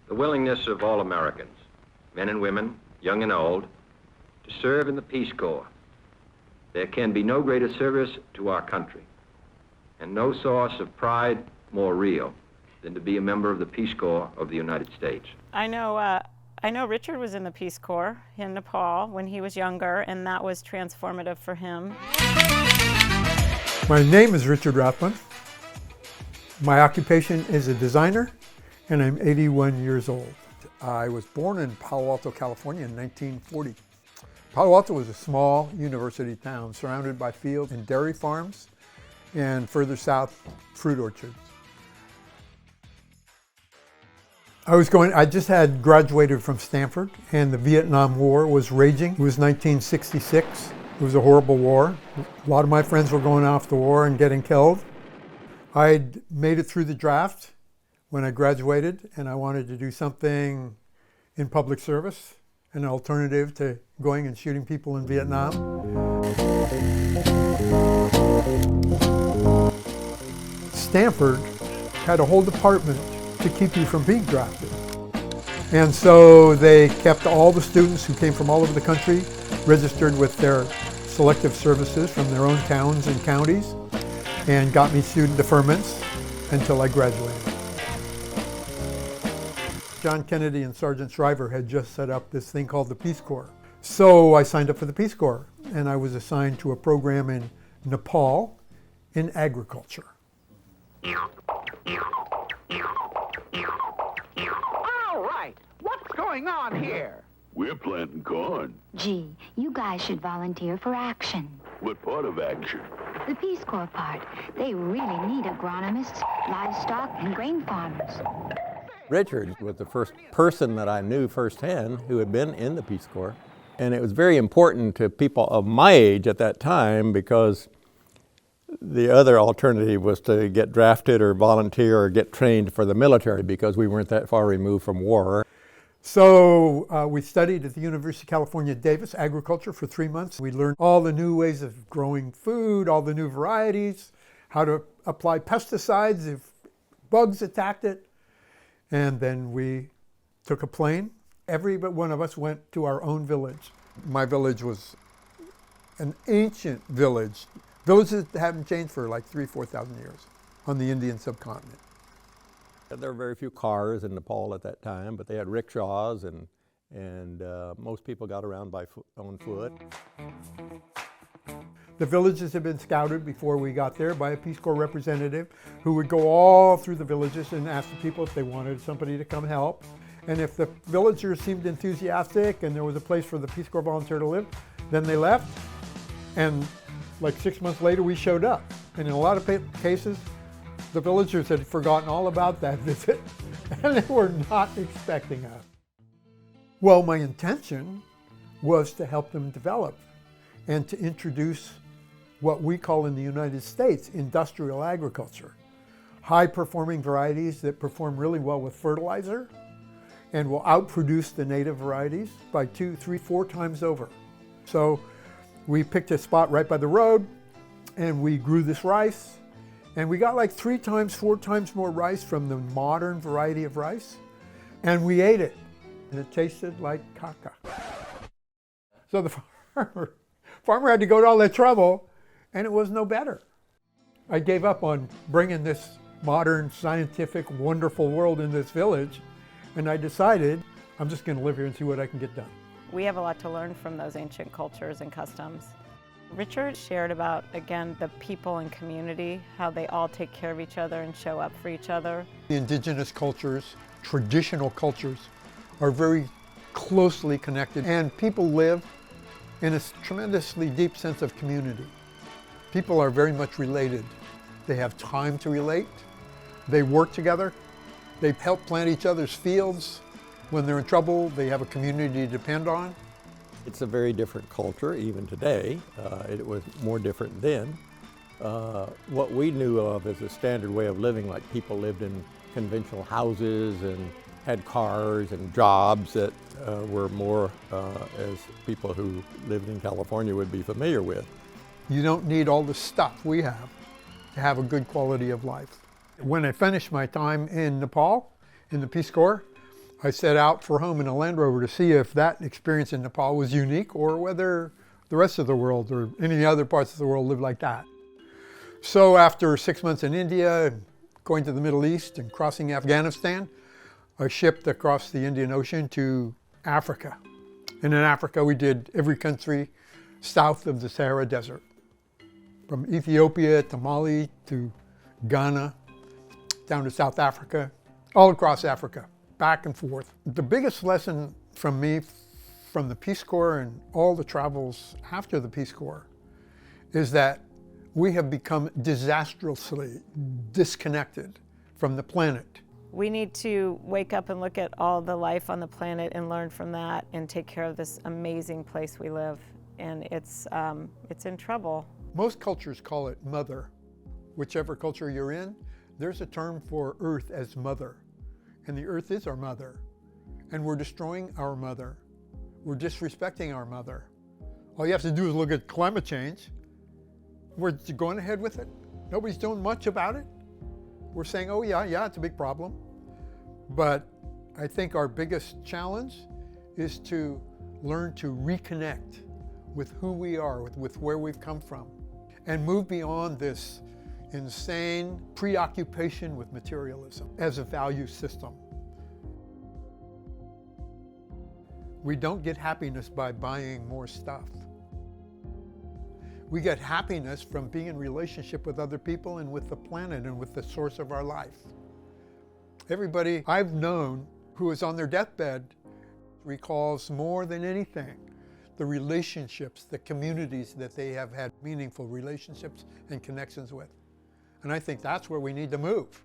the willingness of all Americans, men and women, young and old, to serve in the Peace Corps. There can be no greater service to our country and no source of pride more real than to be a member of the Peace Corps of the United States. I know Richard was in the Peace Corps in Nepal when he was younger, and that was transformative for him. My name is Richard Rothman. My occupation is a designer, and I'm 81 years old. I was born in Palo Alto, California in 1940. Palo Alto was a small university town surrounded by fields and dairy farms, and further south, fruit orchards. I just had graduated from Stanford, and the Vietnam War was raging. It was 1966. It was a horrible war. A lot of my friends were going off to war and getting killed. I'd made it through the draft when I graduated, and I wanted to do something in public service, an alternative to going and shooting people in Vietnam. Stanford had a whole department to keep you from being drafted. And so they kept all the students who came from all over the country registered with their selective services from their own towns and counties, and got me student deferments until I graduated. John Kennedy and Sergeant Shriver had just set up this thing called the Peace Corps. So I signed up for the Peace Corps, and I was assigned to a program in Nepal in agriculture. All right, what's going on here? We're planting corn. Gee, you guys should volunteer for action. What part of action? The Peace Corps part. They really need agronomists, livestock, and grain farmers. Richard was the first person that I knew firsthand who had been in the Peace Corps. And it was very important to people of my age at that time because the other alternative was to get drafted or volunteer or get trained for the military because we weren't that far removed from war. So we studied at the University of California, Davis, agriculture for 3 months. We learned all the new ways of growing food, all the new varieties, how to apply pesticides if bugs attacked it. And then we took a plane. Every one of us went to our own village. My village was an ancient village. Villages that haven't changed for like 3,000 or 4,000 years on the Indian subcontinent. There were very few cars in Nepal at that time, but they had rickshaws, and most people got around on foot. The villages had been scouted before we got there by a Peace Corps representative who would go all through the villages and ask the people if they wanted somebody to come help. And if the villagers seemed enthusiastic and there was a place for the Peace Corps volunteer to live, then they left. And like 6 months later, we showed up. And in a lot of cases, the villagers had forgotten all about that visit, and they were not expecting us. Well, my intention was to help them develop and to introduce what we call in the United States industrial agriculture. High-performing varieties that perform really well with fertilizer and will outproduce the native varieties by 2, 3, 4 times over. So we picked a spot right by the road, and we grew this rice. And we got like 3 times, 4 times more rice from the modern variety of rice. And we ate it. And it tasted like caca. So the farmer had to go to all that trouble, and it was no better. I gave up on bringing this modern, scientific, wonderful world in this village. And I decided I'm just going to live here and see what I can get done. We have a lot to learn from those ancient cultures and customs. Richard shared about, again, the people and community, how they all take care of each other and show up for each other. The indigenous cultures, traditional cultures, are very closely connected, and people live in a tremendously deep sense of community. People are very much related. They have time to relate. They work together. They help plant each other's fields. When they're in trouble, they have a community to depend on. It's a very different culture, even today. It was more different then. What we knew of as a standard way of living, like people lived in conventional houses and had cars and jobs that were more as people who lived in California would be familiar with. You don't need all the stuff we have to have a good quality of life. When I finished my time in Nepal, in the Peace Corps, I set out for home in a Land Rover to see if that experience in Nepal was unique or whether the rest of the world or any other parts of the world lived like that. So after 6 months in India, and going to the Middle East and crossing Afghanistan, I shipped across the Indian Ocean to Africa. And in Africa, we did every country south of the Sahara Desert, from Ethiopia to Mali to Ghana, down to South Africa, all across Africa, back and forth. The biggest lesson from me, from the Peace Corps and all the travels after the Peace Corps, is that we have become disastrously disconnected from the planet. We need to wake up and look at all the life on the planet and learn from that and take care of this amazing place we live. And it's in trouble. Most cultures call it mother. Whichever culture you're in, there's a term for Earth as mother. And the Earth is our mother. And we're destroying our mother. We're disrespecting our mother. All you have to do is look at climate change. We're going ahead with it. Nobody's doing much about it. We're saying, oh yeah, it's a big problem. But I think our biggest challenge is to learn to reconnect with who we are, with where we've come from, and move beyond this insane preoccupation with materialism as a value system. We don't get happiness by buying more stuff. We get happiness from being in relationship with other people and with the planet and with the source of our life. Everybody I've known who is on their deathbed recalls more than anything the relationships, the communities that they have had meaningful relationships and connections with. And I think that's where we need to move.